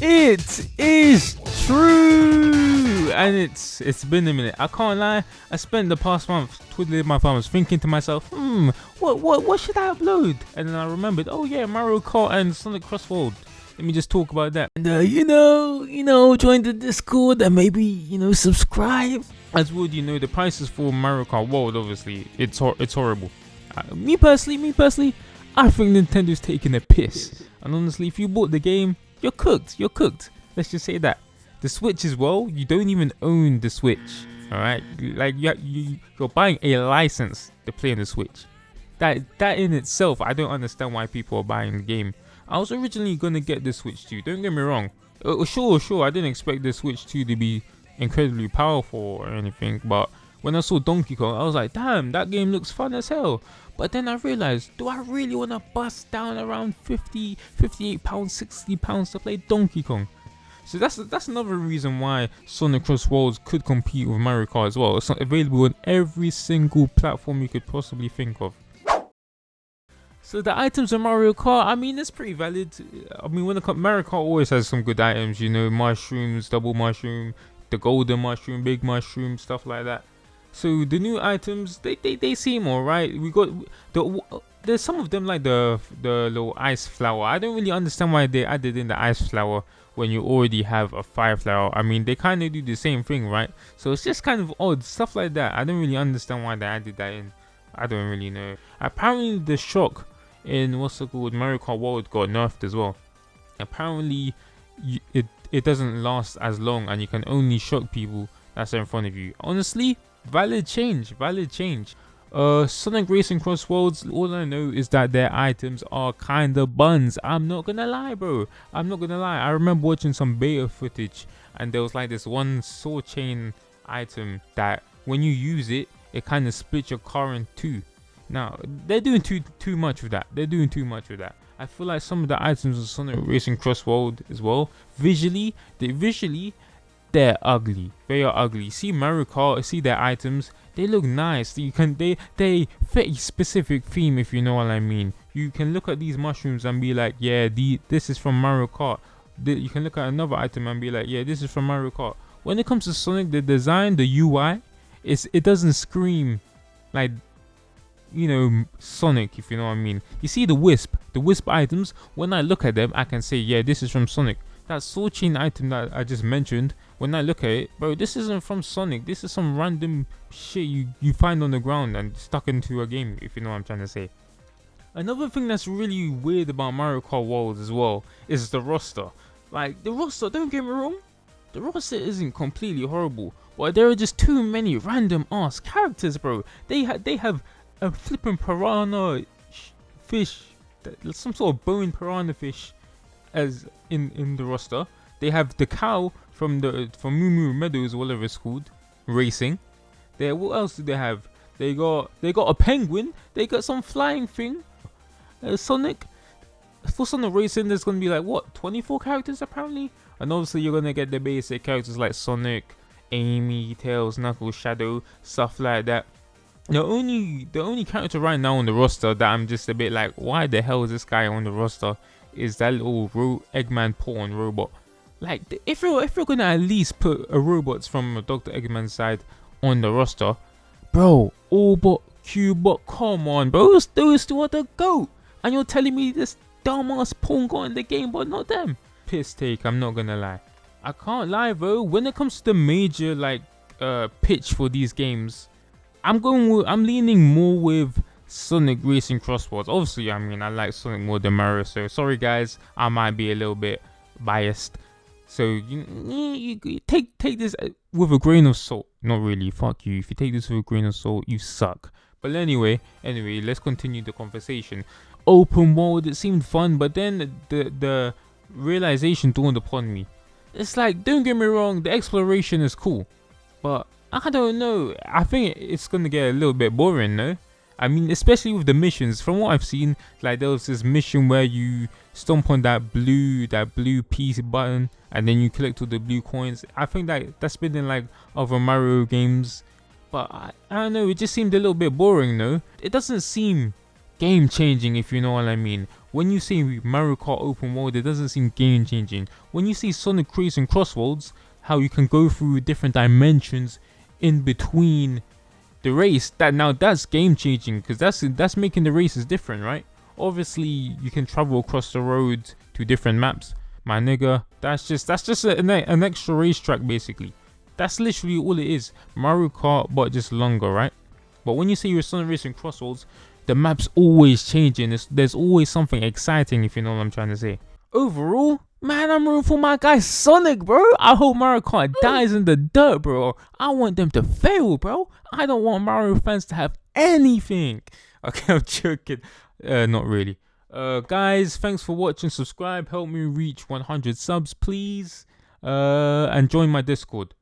It is true, and it's been a minute. I can't lie. I spent the past month twiddling my thumbs, thinking to myself, what should I upload? And then I remembered, oh yeah, Mario Kart and Sonic Crossworlds. Let me just talk about that. And join the Discord and maybe subscribe. As would the prices for Mario Kart World, obviously, it's horrible. Me personally, I think Nintendo's taking a piss. And honestly, if you bought the game, you're cooked. Let's just say that. The Switch as well, you don't even own the Switch. Alright? Like you're buying a license to play on the Switch. That in itself, I don't understand why people are buying the game. I was originally gonna get the Switch 2, don't get me wrong. Sure, I didn't expect the Switch 2 to be incredibly powerful or anything, but when I saw Donkey Kong, I was like, damn, that game looks fun as hell. But then I realized, do I really want to bust down around 50, 58 pounds, 60 pounds to play Donkey Kong? So that's another reason why Sonic Crossworlds could compete with Mario Kart as well. It's not available on every single platform you could possibly think of. So the items in Mario Kart, I mean, it's pretty valid. I mean, Mario Kart always has some good items, mushrooms, double mushroom, the golden mushroom, big mushroom, stuff like that. So the new items, they seem alright. We got there's some of them like the little ice flower. I don't really understand why they added in the ice flower when you already have a fire flower. I mean, they kind of do the same thing, right? So it's just kind of odd stuff like that. I don't really understand why they added that in. I don't really know. Apparently the shock in Mario Kart World got nerfed as well. Apparently it doesn't last as long and you can only shock people that's in front of you. Honestly, valid change. Sonic Racing Crossworlds, all I know is that their items are kinda buns. I'm not gonna lie, bro. I remember watching some beta footage and there was like this one saw chain item that when you use it, it kind of splits your car in two. Now, they're doing too much with that. I feel like some of the items in Sonic Racing Crossworld as well, visually, they're ugly. They are ugly. See Mario Kart, see their items, they look nice. They fit a specific theme, if you know what I mean. You can look at these mushrooms and be like, yeah, this is from Mario Kart. You can look at another item and be like, yeah, this is from Mario Kart. When it comes to Sonic, the design, the UI, it doesn't scream like Sonic, if you know what I mean. You see the wisp items, when I look at them, I can say, yeah, this is from Sonic. That sword chain item that I just mentioned, when I look at it, bro, this isn't from Sonic. This is some random shit you find on the ground and stuck into a game, if you know what I'm trying to say. Another thing that's really weird about Mario Kart World as well is the roster. Like, the roster, don't get me wrong, the roster isn't completely horrible, but there are just too many random ass characters, bro. They have a flipping piranha fish, some sort of bone piranha fish as in the roster. They have the cow from Moo Moo Meadows, whatever it's called, racing. What else do they have? They got a penguin. They got some flying thing. Sonic. For Sonic Racing, there's gonna be like 24 characters apparently, and obviously you're gonna get the basic characters like Sonic, Amy, Tails, Knuckles, Shadow, stuff like that. The only character right now on the roster that I'm just a bit like, why the hell is this guy on the roster, is that little Eggman pawn robot. Like, if you're gonna at least put a robots from Dr. Eggman's side on the roster, bro, Allbot, Cubot, come on, bro, those two are the GOAT, and you're telling me this dumbass pawn got in the game, but not them. Piss take, I'm not gonna lie. I can't lie, bro. When it comes to the major pitch for these games, I'm leaning more with Sonic Racing Crossworlds. Obviously, I mean, I like Sonic more than Mario, so sorry guys, I might be a little bit biased. So you take this with a grain of salt. Not really, fuck you. If you take this with a grain of salt, you suck. But anyway, let's continue the conversation. Open world, it seemed fun, but then the realization dawned upon me. It's like, don't get me wrong, the exploration is cool, but I don't know. I think it's gonna get a little bit boring, no? I mean, especially with the missions. From what I've seen, like there was this mission where you stomp on that blue peace button, and then you collect all the blue coins. I think that's been in like other Mario games, but I don't know. It just seemed a little bit boring, no? It doesn't seem game changing, if you know what I mean. When you say Mario Kart open world, it doesn't seem game changing. When you see Sonic Race and Crossworlds, how you can go through different dimensions in between the race, that's game changing, because that's making the races different, right? Obviously, you can travel across the road to different maps, my nigga. That's just an extra racetrack basically. That's literally all it is. Mario Kart, but just longer, right? But when you say you're Sonic Race and Crossroads, the map's always changing. There's always something exciting, if you know what I'm trying to say. Overall, man, I'm rooting for my guy Sonic, bro. I hope Mario Kart dies in the dirt, bro. I want them to fail, bro. I don't want Mario fans to have anything. Okay, I'm joking. Not really. Guys, thanks for watching. Subscribe. Help me reach 100 subs, please. And join my Discord.